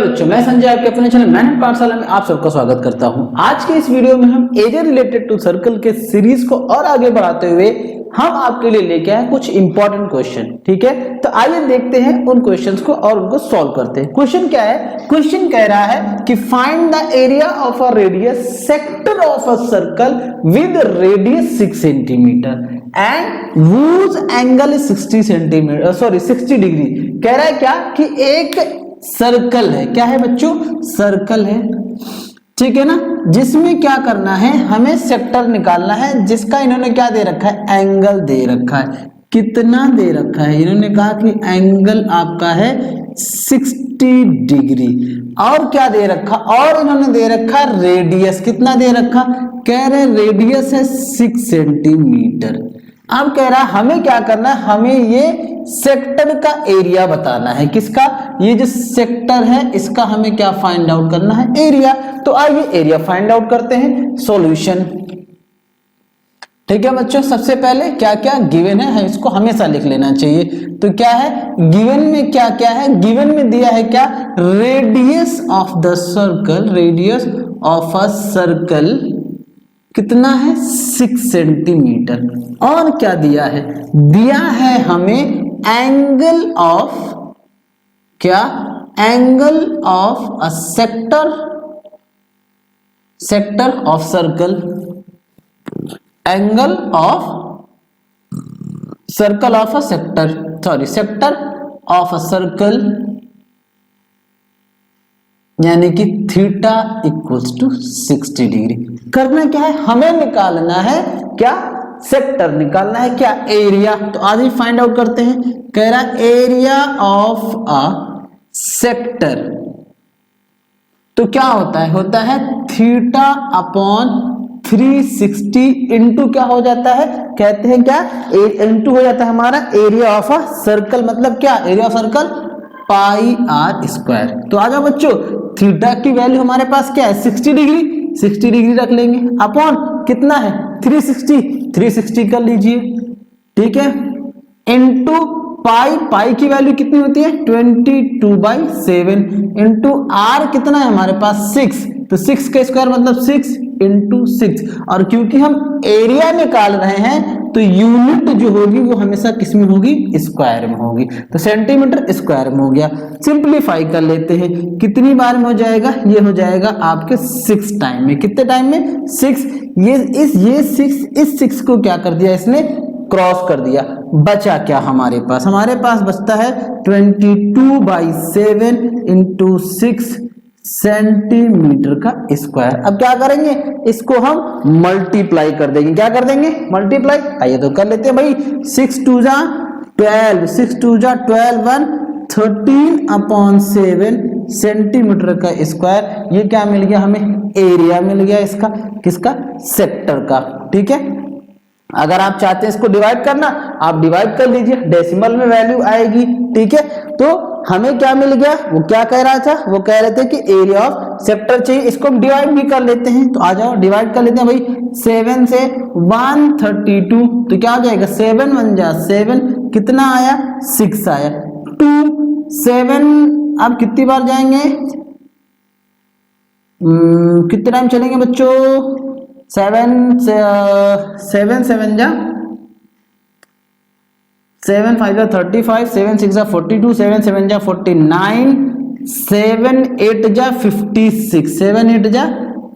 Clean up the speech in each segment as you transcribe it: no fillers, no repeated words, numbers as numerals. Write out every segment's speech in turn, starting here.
बच्चों, मैं संजय आपके अपने चैनल मेहनत पाठशाला में आप सबका स्वागत करता हूं। आज के इस वीडियो में हम एरिया रिलेटेड टू सर्कल के सीरीज को और आगे बढ़ाते हुए हम आपके लिए लेके आए कुछ इंपॉर्टेंट क्वेश्चन। ठीक है, तो आइए देखते हैं उन क्वेश्चंस को और उनको सॉल्व करते हैं। क्वेश्चन क्या है? क्वेश्चन कह रहा है कि find the area of a radius sector of a circle with radius 6 centimetre and whose angle 60 centimetre 60 degree. कह रहा है क्या कि एक सर्कल है। क्या है बच्चों? सर्कल है, ठीक है ना, जिसमें क्या करना है, हमें सेक्टर निकालना है जिसका इन्होंने क्या दे रखा है, एंगल दे रखा है। कितना दे रखा है? इन्होंने कहा कि एंगल आपका है 60 डिग्री। और क्या दे रखा? और इन्होंने दे रखा रेडियस। कितना दे रखा? कह रहे रेडियस है 6 सेंटीमीटर। अब कह रहा है हमें क्या करना है, हमें ये सेक्टर का एरिया बताना है। किसका? ये जो सेक्टर है इसका हमें क्या फाइंड आउट करना है, एरिया। तो आइए एरिया फाइंड आउट करते हैं। सॉल्यूशन, ठीक है बच्चों, सबसे पहले क्या क्या गिवन है इसको हमेशा लिख लेना चाहिए। तो क्या है गिवन में? क्या क्या है गिवन में? दिया है क्या? Radius of the circle, radius of a circle कितना है? 6 सेंटीमीटर। और क्या दिया है? दिया है हमें एंगल ऑफ, क्या? Angle of a sector, sector of circle, angle of circle of a sector, sorry sector of a circle, यानी कि थीटा इक्वल्स टू 60 डिग्री। करना क्या है? हमें निकालना है क्या? सेक्टर निकालना है। क्या? एरिया। तो आज ही फाइंड आउट करते हैं। कह रहा एरिया ऑफ अ सेक्टर, तो क्या होता है? होता है थीटा अपॉन 360 इंटू क्या हो जाता है, कहते हैं क्या, इंटू हो जाता है हमारा एरिया ऑफ अ सर्कल। मतलब क्या? Area of circle pi are square. तो आ जाओ बच्चों, थीटा की वैल्यू हमारे पास क्या है? 60 डिग्री। 60 डिग्री रख लेंगे अपॉन कितना है? 360, 360 कर लीजिए, ठीक है, इंटू पाई, पाई की वैल्यू कितनी होती है? 22/7 इंटू आर कितना है हमारे पास? 6। तो 6 का स्क्वायर मतलब 6 इंटू 6। और क्योंकि हम एरिया निकाल रहे हैं तो यूनिट जो होगी वो हमेशा किस में होगी? स्क्वायर में होगी। तो सेंटीमीटर स्क्वायर में हो गया। सिंप्लीफाई कर लेते हैं, कितनी बार में हो जाएगा? ये हो जाएगा आपके 6 टाइम में। कितने टाइम में? 6। ये 6 इस 6 को क्या कर दिया इसने? क्रॉस कर दिया। बचा क्या हमारे पास? हमारे पास बचता है 22/7 इंटू 6 सेंटीमीटर का स्क्वायर। अब क्या करेंगे? इसको हम मल्टीप्लाई कर देंगे। क्या कर देंगे? मल्टीप्लाई। आइए तो कर लेते हैं भाई। 6 2 जा 12, 6 2 जा 12, 1 13/7 सेंटीमीटर का स्क्वायर। ये क्या मिल गया हमें? एरिया मिल गया इसका। किसका? सेक्टर का। ठीक है, अगर आप चाहते हैं इसको डिवाइड करना, आप डिवाइड कर लीजिए, डेसिमल में वैल्यू आएगी। ठीक है, तो हमें क्या मिल गया? वो क्या कह रहा था? वो कह रहे थे कि एरिया ऑफ सेक्टर चाहिए। इसको हम डिवाइड भी कर लेते हैं। तो आ जाओ डिवाइड कर लेते हैं भाई। 7 से 132, तो क्या हो जाएगा? 7 1 जा 7, कितना आया? 6 आया। 2 7, अब कितनी बार जाएंगे? कितने टाइम चलेंगे बच्चों? 7 7 जा 7 5 जा 35, 7 6 जा 42, 7 7 जा 49, 7 8 जा 56, 7 8 जा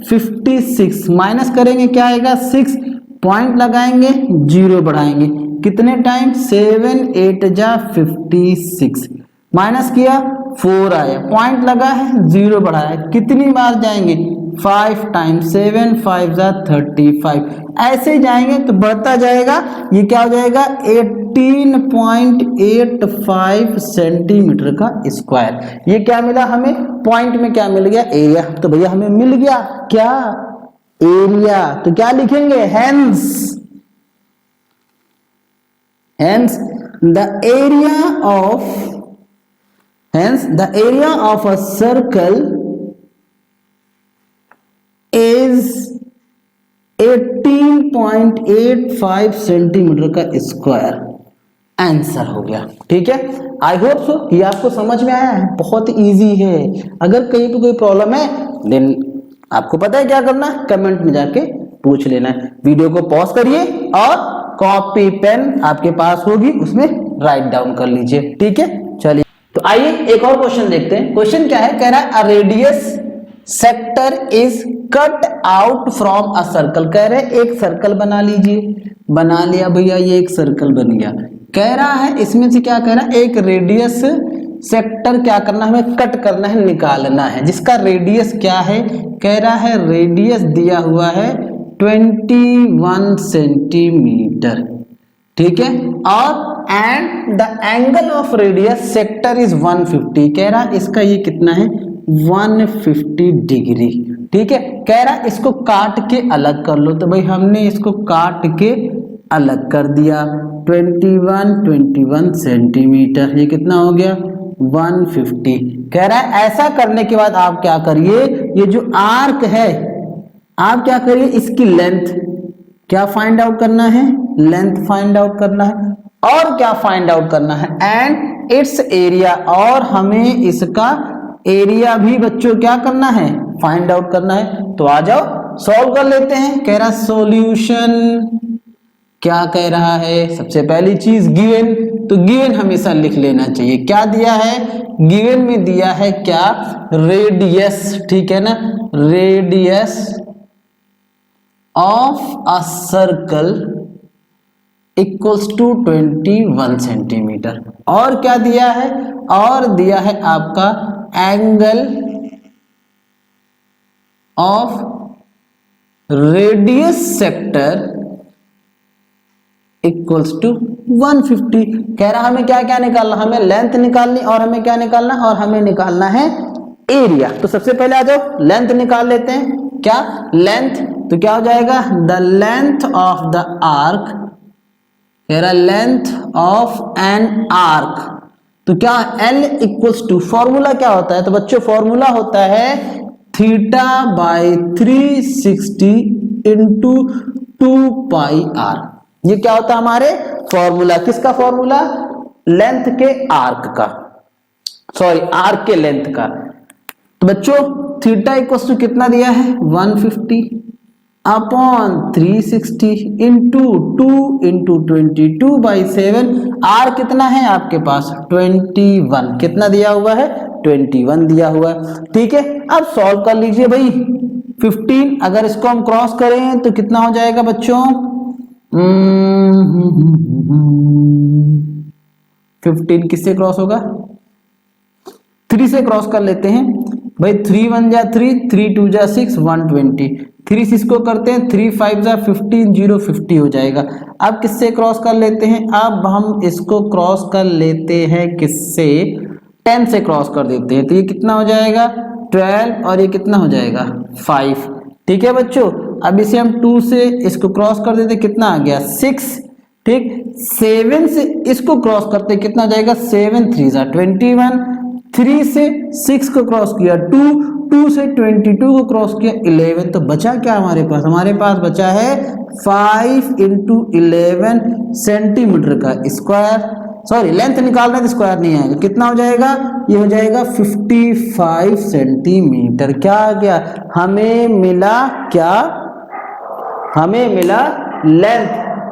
56। माइनस करेंगे क्या आएगा? 6, पॉइंट लगाएंगे, 0 बढ़ाएंगे। कितने टाइम? 7 8 जा 56, माइनस किया 4 आया, पॉइंट लगा है, 0 बढ़ाया। कितनी बार जाएंगे? 5 टाइम। 7 5 जा 35, ऐसे ही जाएंगे तो बढ़ता जाएगा। ये क्या हो जाएगा? 18.85 सेंटीमीटर का स्क्वायर। ये क्या मिला हमें? पॉइंट में क्या मिल गया? एरिया। तो भैया हमें मिल गया क्या? एरिया। तो क्या लिखेंगे? Hence the area of a circle is 18.85 centimetre का स्क्वायर। आंसर हो गया। ठीक है, आई होप सो ये आपको समझ में आया है, बहुत इजी है। अगर कहीं पे कोई प्रॉब्लम है देन आपको पता है क्या करना है, कमेंट में जाके पूछ लेना है। वीडियो को पॉज करिए और कॉपी पेन आपके पास होगी उसमें राइट डाउन कर लीजिए। ठीक है, चलिए तो आइए एक और क्वेश्चन देखते हैं। क्वेश्चन क्या है, कह रहा है a radius sector is cut out from a circle. कह रहे एक सर्कल बना लीजिए, बना लिया भैया, ये एक सर्कल बन गया। कह रहा है इसमें से क्या कह रहा है, एक रेडियस सेक्टर क्या करना है, हमें कट करना है, निकालना है, जिसका रेडियस क्या है, कह रहा है रेडियस दिया हुआ है 21 सेंटीमीटर। ठीक है, और and the angle of radius sector is 150। कह रहा है इसका ये कितना है 150 डिग्री। ठीक है, कह रहा है इसको काट के अलग कर लो। तो भाई हमने इसको काट के अलग कर दिया, 21 सेंटीमीटर, ये कितना हो गया 150। कह रहा है ऐसा करने के बाद आप क्या करिए, ये जो आर्क है आप क्या करिए, इसकी लेंथ क्या फाइंड आउट करना है, लेंथ फाइंड आउट करना है, और क्या फाइंड आउट करना है, एंड इट्स एरिया, और हमें इसका एरिया भी बच्चों क्या करना है, फाइंड आउट करना है। तो आ जाओ सॉल्व कर लेते हैं। कह रहा सॉल्यूशन क्या कह रहा है, सबसे पहली चीज गिवन, तो गिवन हमेशा लिख लेना चाहिए। क्या दिया है, गिवन में दिया है क्या, रेडियस। ठीक है ना, radius of a circle equals to 21 centimetre. और क्या दिया है, और दिया है आपका angle of radius sector equals to 150। कह रहा हमें क्या क्या निकालना, हमें लेंथ निकालनी, और हमें क्या निकालना, और हमें निकालना है एरिया। तो सबसे पहले आ जाओ लेंथ निकाल लेते हैं। क्या लेंथ, तो क्या हो जाएगा, the length of the arc, कह रहा लेंथ ऑफ एन आर्क, तो क्या L इक्वल्स टू, फॉर्मूला क्या होता है, तो बच्चों फॉर्मूला होता है theta by 360 into 2 pi R. ये क्या होता है हमारे फॉर्मूला, किसका फॉर्मूला, लेंथ के आर्क का, सॉरी आर्क के लेंथ का। तो बच्चों थीटा इक्वल्स टू कितना दिया है 150 अपॉन 360 इंटू 2 इंटू 22/7। आर कितना है आपके पास 21, कितना दिया हुआ है 21 दिया हुआ है। ठीक है, अब सॉल्व कर लीजिए भाई। 15 अगर इसको हम क्रॉस करें तो कितना हो जाएगा बच्चों, 15 किससे क्रॉस होगा, 3 से क्रॉस कर लेते हैं भाई। 3 1 जा 3, 3 2 जा 6, 120। 3 से इसको करते हैं, 3 5 जा 15, 0 50 हो जाएगा। अब किससे क्रॉस कर लेते हैं, अब हम इसको क्रॉस कर लेते हैं किससे, 10 से क्रॉस कर देते हैं। तो ये कितना हो जाएगा 12, और ये कितना हो जाएगा 5। ठीक है बच्चों, अब इसे हम 2 से इसको क्रॉस कर देते, कितना आ गया 6। ठीक, 7 से इसको क्रॉस करते कितना हो जाएगा 7 3 जा 21। 3 से 6 को क्रॉस किया 2, 2 से 22 को क्रॉस किया 11। तो बचा क्या हमारे पास, हमारे पास बचा है 5 इंटू 11 सेंटीमीटर का स्क्वायर। सॉरी लेंथ निकालना है तो स्क्वायर नहीं आएगा, कितना हो जाएगा, ये हो जाएगा 55 सेंटीमीटर। क्या आ गया, हमें मिला क्या, हमें मिला लेंथ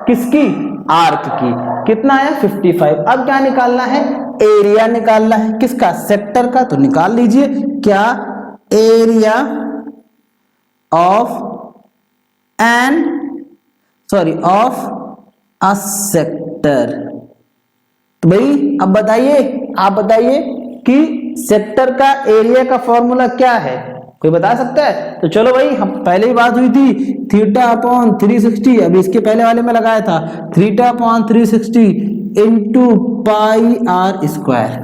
किसकी, आर्क की, कितना है 55। अब क्या निकालना है, एरिया निकालना है, किसका, सेक्टर का। तो निकाल लीजिए, क्या area of an, sorry of a sector. तो भाई अब बताइए, आप बताइए कि सेक्टर का एरिया का फॉर्मूला क्या है, कोई बता सकता है। तो चलो भाई, हम पहले ही बात हुई थी थीटा अपॉन 360, अभी इसके पहले वाले में लगाया था theta upon 360 into pi are square.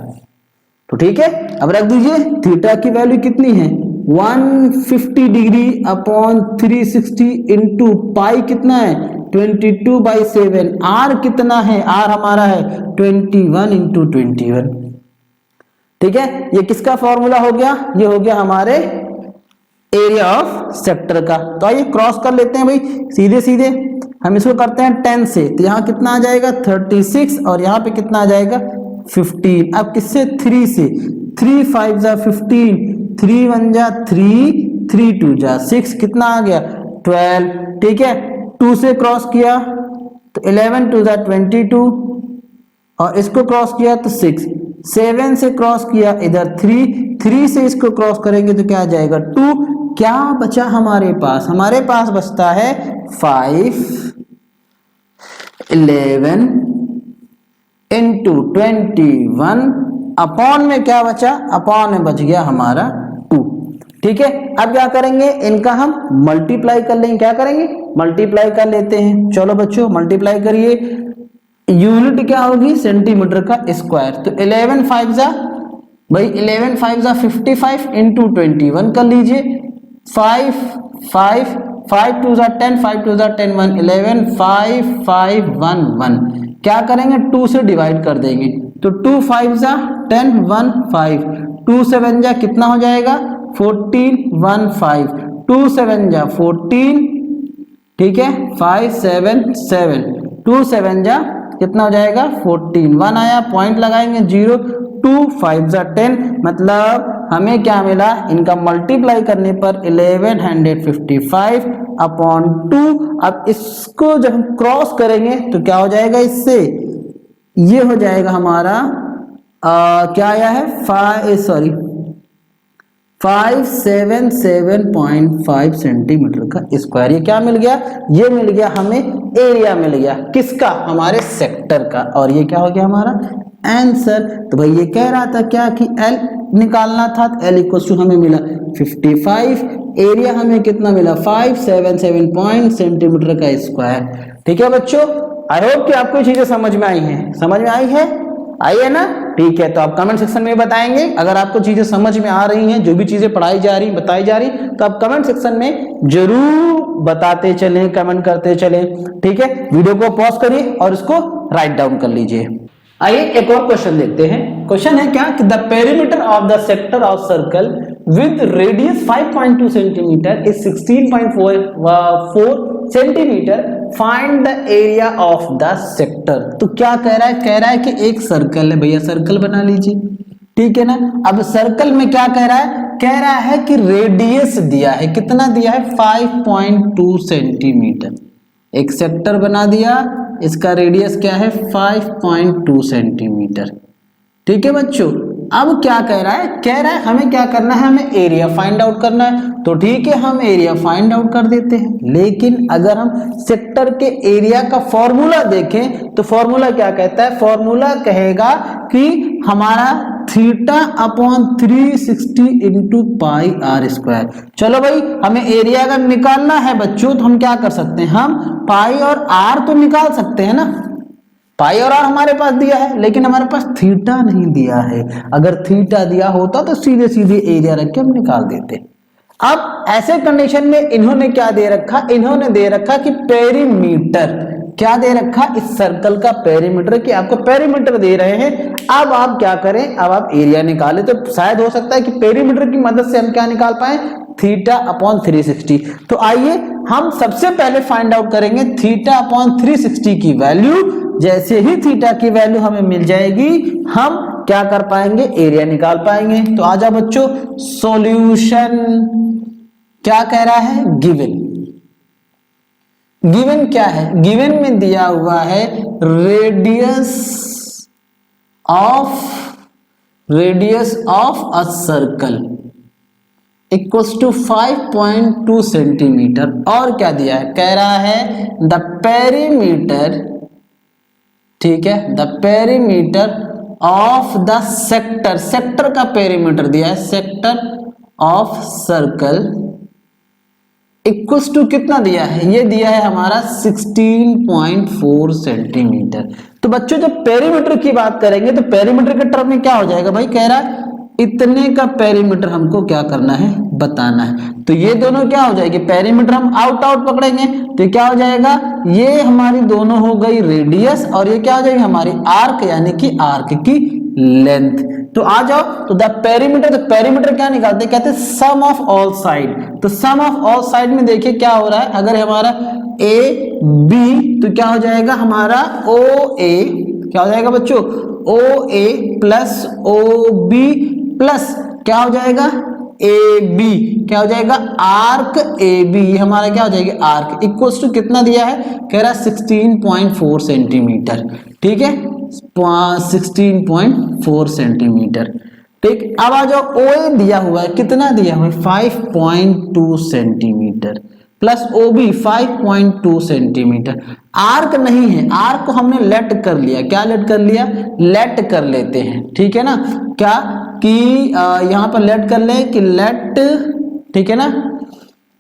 तो ठीक है, अब रख दीजिए, थीटा की वैल्यू कितनी है 150 डिग्री अपॉन 360 इंटू पाई कितना है 22/7। आर कितना है, आर हमारा है 21 इंटू 21। ठीक है, ये किसका फॉर्मूला हो गया, ये हो गया हमारे एरिया ऑफ सेक्टर का। तो आइए क्रॉस कर लेते हैं भाई, सीधे सीधे हम इसको करते हैं 10 से, तो यहाँ कितना आ जाएगा 36 और यहाँ पे कितना आ जाएगा 15। अब किससे 3 से, 3 5 जा 15, 3 1 जा 3, 3 2 जा 6, कितना आ गया 12। ठीक है, 2 से क्रॉस किया तो 11 2 जा 22 और इसको क्रॉस किया तो 6, 7 से क्रॉस किया इधर 3, 3 से इसको क्रॉस करेंगे तो क्या आ जाएगा 2। क्या बचा हमारे पास, हमारे पास बचता है 5 11 इंटू 21 अपॉन में क्या बचा, अपॉन में बच गया हमारा 2। ठीक है, अब क्या करेंगे, इनका हम मल्टीप्लाई कर लेंगे। क्या करेंगे, मल्टीप्लाई कर लेते हैं। चलो बच्चों मल्टीप्लाई करिए, यूनिट क्या होगी सेंटीमीटर का स्क्वायर। तो 11 5 जा भाई 11 5 जा 55 इंटू 21 कर लीजिए, 5 5 5 2 जा 10, 5 2 जा 10 1 11 5 5 1 1। क्या करेंगे 2 से डिवाइड कर देंगे तो 2 5 जा 10 1 5, 2 7 जा कितना हो जाएगा 14 1 5, 2 7 जा 14। ठीक है, 5 7 7, 2 7 जा कितना हो जाएगा 14, 1 आया पॉइंट लगाएंगे 0, 2 5 जा 10, मतलब हमें क्या मिला, इनका मल्टीप्लाई करने पर 1155 अपॉन 2। अब इसको जब हम क्रॉस करेंगे तो क्या हो जाएगा, इससे ये हो जाएगा हमारा क्या आया है 577.5 सेंटीमीटर का स्क्वायर। ये क्या मिल गया, ये मिल गया हमें एरिया मिल गया, किसका, हमारे सेक्टर का। और ये क्या हो गया हमारा आंसर। तो भाई ये कह रहा था क्या कि एल निकालना था, एल इक्वल टू हमें मिला 55, एरिया हमें कितना मिला 577 सेंटीमीटर का स्क्वायर। ठीक है बच्चों, आई होप कि आपको ये चीजें समझ में आई हैं, समझ में आई है ना। ठीक है, तो आप कमेंट सेक्शन में बताएंगे अगर आपको चीजें समझ में आ रही हैं, जो भी चीजें पढ़ाई जा रही बताई जा रही, तो आप कमेंट सेक्शन में जरूर बताते चलें, कमेंट करते चलें। ठीक है, वीडियो को पॉज करिए और इसको राइट डाउन कर लीजिए। आइए एक और क्वेश्चन देखते हैं। क्वेश्चन है क्या कि the perimeter of the sector of circle with radius 5.2 centimetre is 16.4 centimetre, find the area of the sector. तो क्या कह रहा है, कह रहा है कि एक सर्कल है, भैया सर्कल बना लीजिए। ठीक है ना, अब सर्कल में क्या कह रहा है कि रेडियस दिया है, कितना दिया है 5.2 सेंटीमीटर। एक सेक्टर बना दिया, इसका रेडियस क्या है 5.2 सेंटीमीटर। ठीक है बच्चों, अब क्या कह रहा है हमें क्या करना है, हमें एरिया फाइंड आउट करना है। तो ठीक है, हम एरिया फाइंड आउट कर देते हैं, लेकिन अगर हम सेक्टर के एरिया का फॉर्मूला देखें तो फॉर्मूला क्या कहता है, फॉर्मूला कहेगा कि हमारा theta upon 360 into pi are square. चलो भाई, हमें एरिया अगर निकालना है बच्चों तो हम क्या कर सकते हैं, हम पाई और आर तो निकाल सकते हैं ना, पाई और आर हमारे पास दिया है, लेकिन हमारे पास थीटा नहीं दिया है। अगर थीटा दिया होता तो सीधे सीधे एरिया रख के हम निकाल देते। अब ऐसे कंडीशन में इन्होंने क्या दे रखा, इन्होंने दे रखा कि पेरीमीटर, क्या दे रखा, इस सर्कल का पेरीमीटर, कि आपको पेरीमीटर दे रहे हैं। अब आप क्या करें, अब आप एरिया निकालें, तो शायद हो सकता है कि पेरीमीटर की मदद से हम क्या निकाल पाए, थीटा अपॉन 360। तो आइए हम सबसे पहले फाइंड आउट करेंगे थीटा अपॉन 360 की वैल्यू। जैसे ही थीटा की वैल्यू हमें मिल जाएगी, हम क्या कर पाएंगे, एरिया निकाल पाएंगे। तो आ जाओ बच्चों, सॉल्यूशन क्या कह रहा है, गिवन क्या है, गिवन में दिया हुआ है radius of a circle equals to 5.2 centimetre. और क्या दिया है, कह रहा है द पेरीमीटर, ठीक है, the perimeter of the sector, sector का पेरीमीटर दिया है, sector of circle equals to कितना दिया है, ये दिया है हमारा 16.4 सेंटीमीटर। तो बच्चों जब पेरीमीटर की बात करेंगे तो पेरीमीटर के टर्म में क्या हो जाएगा, भाई कह रहा है इतने का पेरीमीटर हमको क्या करना है, बताना है। तो ये दोनों क्या हो जाएगी, पेरीमीटर हम आउट पकड़ेंगे तो क्या हो जाएगा, ये हमारी दोनों हो गई रेडियस और ये क्या हो जाएगी हमारी आर्क, यानी कि आर्क की लेंथ। तो आ जाओ, तो द पेरीमीटर, तो पेरीमीटर क्या निकालते हैं, कहते हैं सम ऑफ ऑल साइड। तो सम ऑफ ऑल साइड में देखिए क्या हो रहा है, अगर हमारा ए बी, तो क्या हो जाएगा हमारा ओ ए, क्या हो जाएगा बच्चों, ओ ए प्लस ओ बी प्लस क्या हो जाएगा ए बी, क्या हो जाएगा आर्क ए बी, हमारा क्या हो जाएगा आर्क, इक्वल्स टू कितना दिया है, कह रहा 16.4 सेंटीमीटर। ठीक है, 16.4 सेंटीमीटर। ठीक, अब आ जाओ ओ ए दिया हुआ है, कितना दिया हुआ है 5.2 centimetre plus O B 5.2 centimetre. Arc नहीं है, आर्क को हमने लेट कर लिया, क्या लेट कर लिया, लेट कर लेते हैं। ठीक है ना, क्या कि यहां पर लेट कर ले कि लेट, ठीक है ना,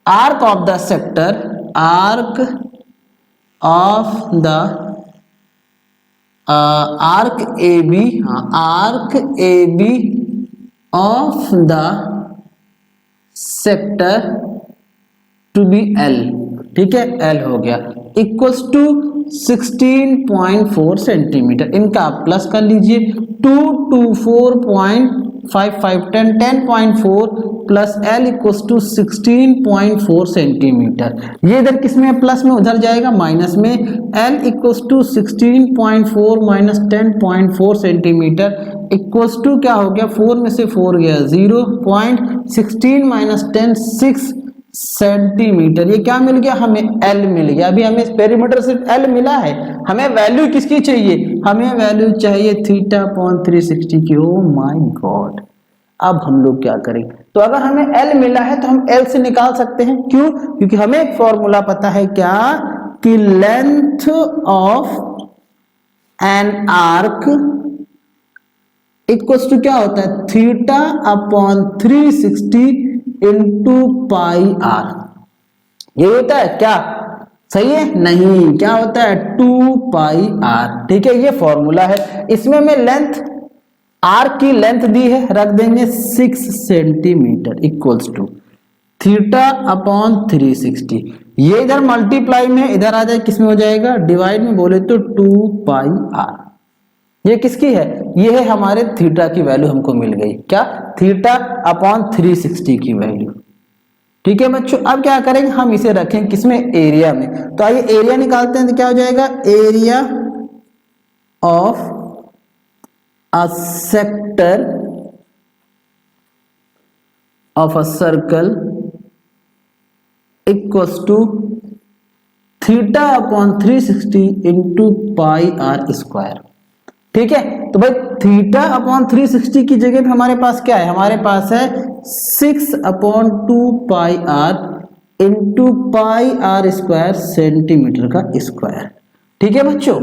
arc of the sector, arc of the arc A B, हाँ arc A B of the sector to be L, ठीक है, एल हो गया, इक्वल्स टू 16.4 सेंटीमीटर। इनका आप प्लस कर लीजिए, 2 to 4.55 10.4 plus L equals to 16.4 centimetre. ये इधर किस में प्लस में, उधर जाएगा माइनस में, L equals to 16.4 minus 10.4 centimetre equals to क्या हो गया, 4 में से 4 गया 0.16 माइनस 10 6 सेंटीमीटर। ये क्या मिल गया, हमें एल मिल गया। अभी हमें पेरीमीटर सिर्फ एल मिला है, हमें वैल्यू किसकी चाहिए, हमें वैल्यू चाहिए थीटा अपॉन 360 की। ओ माय गॉड, अब हम लोग क्या करें, तो अगर हमें एल मिला है तो हम एल से निकाल सकते हैं, क्यों, क्योंकि हमें एक फॉर्मूला पता है क्या, कि length of an arc equals to क्या होता है, theta upon 360 into pi R. ये होता है क्या, सही है, नहीं, क्या होता है 2 पाई आर। ठीक है, ये फॉर्मूला है। इसमें मैं लेंथ आर की लेंथ दी है, रख देंगे 6 centimetre equals to theta upon 360। ये इधर मल्टीप्लाई में इधर आ जाए, किसमें हो जाएगा, डिवाइड में बोले तो 2 पाई आर। ये किसकी है, ये है हमारे थीटा की वैल्यू हमको मिल गई, क्या, थीटा अपॉन 360 की वैल्यू। ठीक है बच्चों, अब क्या करेंगे, हम इसे रखें किसमें, एरिया में। तो आइए एरिया निकालते हैं, तो क्या हो जाएगा, area of a sector of a circle equals to theta upon 360 into pi are square. ठीक है, तो भाई थीटा अपॉन 360 की जगह पे हमारे पास क्या है, हमारे पास है 6 upon 2 pi R into pi are square centimetre का स्क्वायर। ठीक है बच्चों,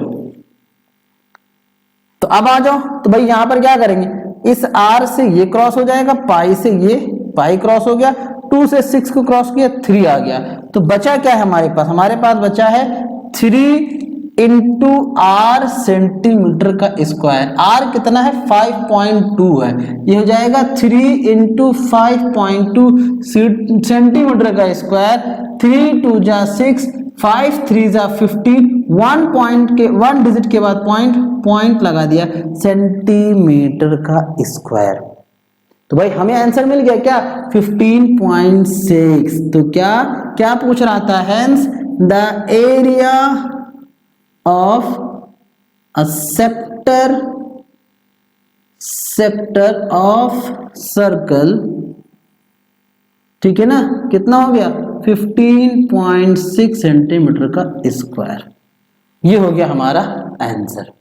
तो अब आ जाओ, तो भाई यहां पर क्या करेंगे, इस आर से ये क्रॉस हो जाएगा, पाई से ये पाई क्रॉस हो गया, 2 से 6 को क्रॉस किया 3 आ गया, तो बचा क्या है हमारे पास बचा है 3 इंटू आर सेंटीमीटर का स्क्वायर। आर कितना है 5.2 है, ये हो जाएगा 3 इंटू 5.2 सेंटीमीटर का स्क्वायर। 3 2 जा 6, 5 3 जा 15, 1 पॉइंट के 1 डिजिट के बाद पॉइंट लगा दिया, सेंटीमीटर का स्क्वायर। तो भाई हमें आंसर मिल गया क्या, 15.6। तो क्या पूछ रहा था, hence the area of a sector of circle, ठीक है ना, कितना हो गया 15.6 सेंटीमीटर का स्क्वायर। ये हो गया हमारा आंसर।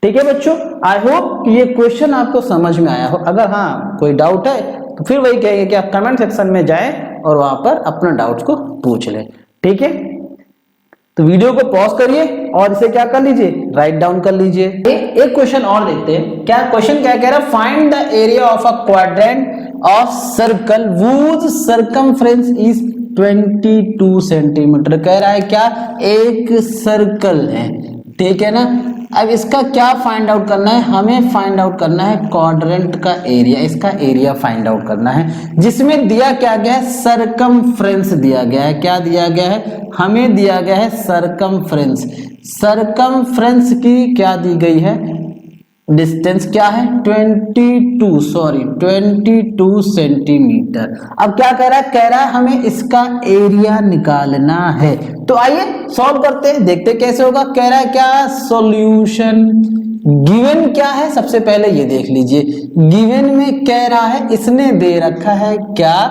ठीक है बच्चों, आई होप कि ये क्वेश्चन आपको समझ में आया हो। अगर हाँ कोई डाउट है तो फिर वही कहेंगे कि आप कमेंट सेक्शन में जाएं और वहां पर अपना डाउट्स को पूछ लें। ठीक है, तो वीडियो को पॉज करिए और इसे क्या कर लीजिए, राइट डाउन कर लीजिए। एक क्वेश्चन और देखते हैं, क्या क्वेश्चन क्या कह रहा है, find the area of a quadrant of circle whose circumference is 22 centimetre. कह रहा है क्या, एक सर्कल है, ठीक है ना। अब इसका क्या फाइंड आउट करना है, हमें फाइंड आउट करना है क्वाड्रेंट का एरिया, इसका एरिया फाइंड आउट करना है, जिसमें दिया क्या गया है, सरकमफ्रेंस दिया गया है। क्या दिया गया है, हमें दिया गया है सरकमफ्रेंस। सरकमफ्रेंस की क्या दी गई है, डिस्टेंस क्या है 22 सेंटीमीटर। अब क्या कह रहा है, कह रहा है हमें इसका एरिया निकालना है। तो आइए सॉल्व करते हैं, देखते हैं कैसे होगा। कह रहा है क्या, सॉल्यूशन। गिवन क्या है, सबसे पहले ये देख लीजिए। गिवन में कह रहा है, इसने दे रखा है क्या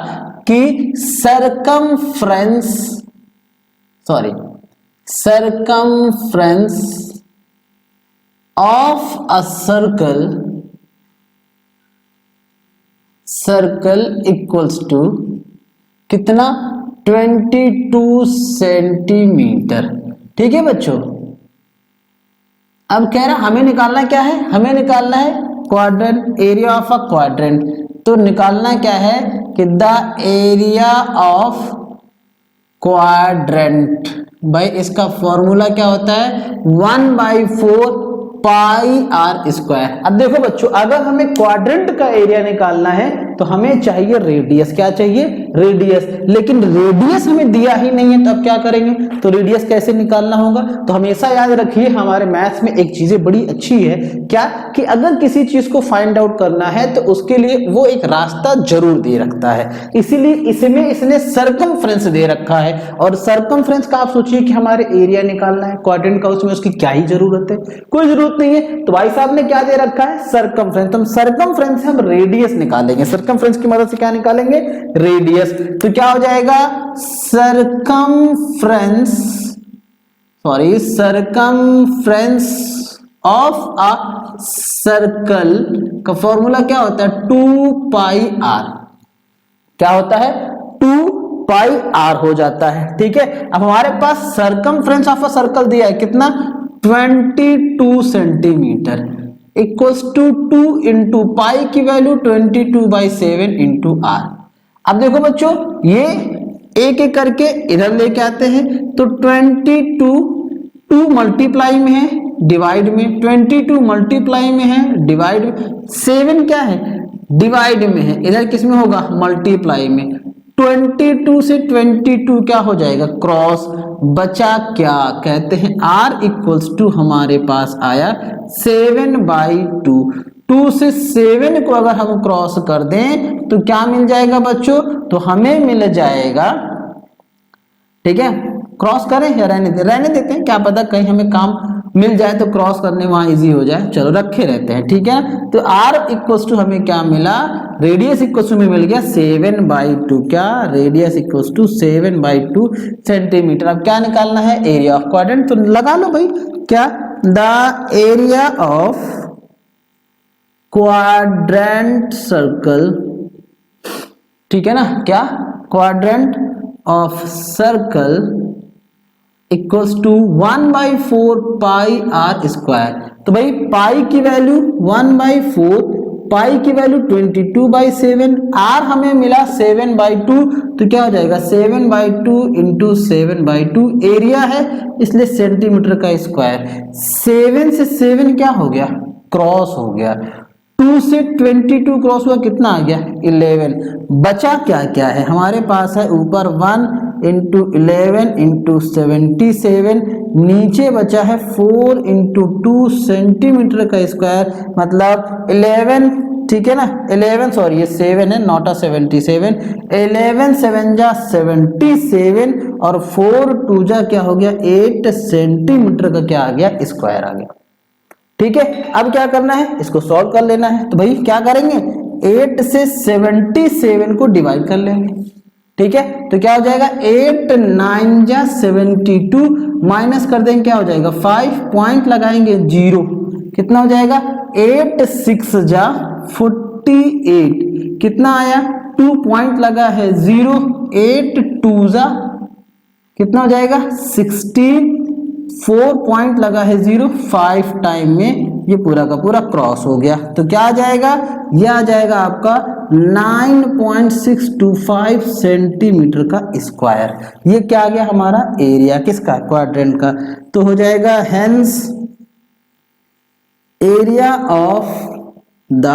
कि circumference of a circle equals to कितना 22 सेंटीमीटर। ठीक है बच्चों। अब कह रहा हमें निकालना क्या है, हमें निकालना है quadrant, area of a quadrant. तो निकालना क्या है कि द एरिया ऑफ क्वाड्रेंट। भाई इसका फॉर्मूला क्या होता है 1/4 पाई आर स्क्वायर। अब देखो बच्चों, अगर हमें क्वाड्रेंट का एरिया निकालना है तो हमें चाहिए रेडियस। क्या चाहिए, रेडियस। लेकिन रेडियस हमें दिया ही नहीं है, तो अब क्या करेंगे, तो रेडियस कैसे निकालना होगा। तो हमेशा याद रखिए, हमारे मैथ्स में एक चीज बड़ी अच्छी है क्या, कि अगर किसी चीज को फाइंड आउट करना है तो उसके लिए वो एक रास्ता जरूर दे रखता है। इसीलिए इसमें इसने सरकमफ्रेंस दे रखा है। और सरकमफ्रेंस का आप सोचिए कि हमारे एरिया निकालना है क्वाड्रेंट का, उसमें उसकी क्या ही जरूरत है, कोई जरूरत नहीं है। तो भाई साहब ने क्या दे रखा है, सरकमफ्रेंस। तो हम सरकमफ्रेंस से हम रेडियस निकालेंगे, सरकमफ्रेंस की मदद से क्या निकालेंगे, रेडियस। तो क्या हो जाएगा, सरकमफ्रेंस ऑफ अ सर्कल का फॉर्मूला क्या होता है 2 पाई आर। क्या होता है 2 पाई आर हो जाता है। ठीक है। अब हमारे पास सरकमफ्रेंस ऑफ अ सर्कल दिया है कितना 22 centimetre equals to 2 into pi की वैल्यू 22/7 इंटू आर। अब देखो बच्चों, ये एक एक करके इधर लेके आते हैं। तो 22 मल्टीप्लाई में है, डिवाइड में, 22 मल्टीप्लाई में है, डिवाइड में, 7 क्या है डिवाइड में है, इधर किस में होगा मल्टीप्लाई में। 22 से 22 क्या हो जाएगा क्रॉस, बचा क्या कहते हैं r इक्वल्स टू हमारे पास आया 7/2। 2 से 7 को अगर हम क्रॉस कर दें तो क्या मिल जाएगा बच्चों, तो हमें मिल जाएगा, ठीक है, क्रॉस करें या रहने देते हैं, क्या पता कहीं हमें काम मिल जाए तो क्रॉस करने वहां इजी हो जाए, चलो रखे रहते हैं। ठीक है। तो r इक्वल्स टू हमें क्या मिला, रेडियस इक्वल्स टू में मिल गया 7/2। क्या, रेडियस इक्वल्स टू 7/2 सेंटीमीटर। अब क्या निकालना है, एरिया ऑफ क्वाड्रेंट। तो लगा लो भाई, क्या, the area of quadrant circle, ठीक है ना, क्या, quadrant of circle equals to 1/4 pi are square. तो भाई पाई की वैल्यू 1/4, पाई की वैल्यू 22/7, आर हमें मिला 7/2। तो क्या हो जाएगा 7/2 इंटू 7/2, एरिया है इसलिए सेंटीमीटर का स्क्वायर। 7 से 7 क्या हो गया क्रॉस हो गया, 2 से 22 क्रॉस हुआ, कितना आ गया 11। बचा क्या क्या है हमारे पास है ऊपर 1 इंटू 11 इंटू 77, नीचे बचा है 4 इंटू 2 सेंटीमीटर का स्क्वायर, मतलब 11, ठीक है ना, 11 सॉरी ये 7 है नॉट 77, 11 7 जा 77 और 4 2 जा क्या हो गया 8 सेंटीमीटर का क्या आ गया स्क्वायर आ गया। ठीक है। अब क्या करना है, इसको सॉल्व कर लेना है। तो भाई क्या करेंगे, 8 से 77 को डिवाइड कर लेंगे। ठीक है। तो क्या हो जाएगा 8 9 जा 72, माइनस कर देंगे क्या हो जाएगा 5, पॉइंट लगाएंगे 0, कितना हो जाएगा 8 6 जा 48, कितना आया 2 पॉइंट लगा है 0, 8 2 जा कितना हो जाएगा 16, 4 पॉइंट लगा है 0, 5 टाइम में ये पूरा का पूरा क्रॉस हो गया। तो क्या आ जाएगा, ये आ जाएगा आपका 9.625 सेंटीमीटर का स्क्वायर। ये क्या आ गया हमारा एरिया किसका, क्वाड्रेंट का। तो हो जाएगा hence area of the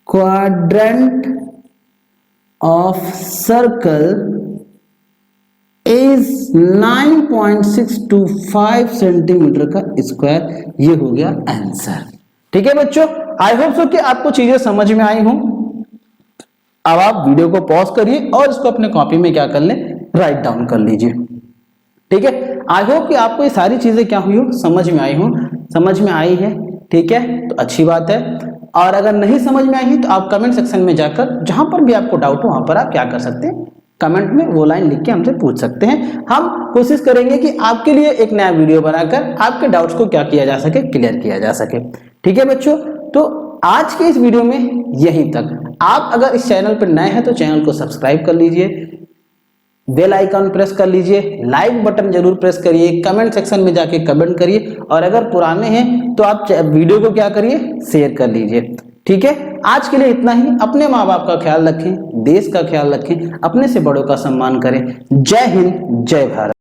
quadrant of circle is 9.625 centimetre का स्क्वायर। ये हो गया आंसर। ठीक है बच्चों, आई होप सो कि आपको चीजें समझ में आई हों। अब आप वीडियो को पॉज करिए और इसको अपने कॉपी में क्या कर लें, राइट डाउन कर लीजिए। ठीक है, आई होप कि आपको ये सारी चीजें क्या हुई हो, समझ में आई हो। समझ में आई है, ठीक है, तो अच्छी बात है। और अगर नहीं समझ में आई है तो आप कमेंट सेक्शन में जाकर जहां पर भी आपको डाउट हो वहां पर आप क्या कर सकते हैं, कमेंट में वो लाइन लिख के हमसे पूछ सकते हैं। हम कोशिश करेंगे कि आपके लिए एक नया वीडियो बनाकर आपके डाउट्स को क्या किया जा सके, क्लियर किया जा सके। ठीक है बच्चों, तो आज के इस वीडियो में यहीं तक। आप अगर इस चैनल पर नए हैं तो चैनल को सब्सक्राइब कर लीजिए, बेल आइकन प्रेस कर लीजिए, लाइक बटन जरूर प्रेस करिए, कमेंट सेक्शन में जाके कमेंट करिए, और अगर पुराने हैं तो आप वीडियो को क्या करिए, शेयर कर लीजिए। ठीक है, आज के लिए इतना ही। अपने माँ बाप का ख्याल रखें, देश का ख्याल रखें, अपने से बड़ों का सम्मान करें। जय हिंद, जय भारत।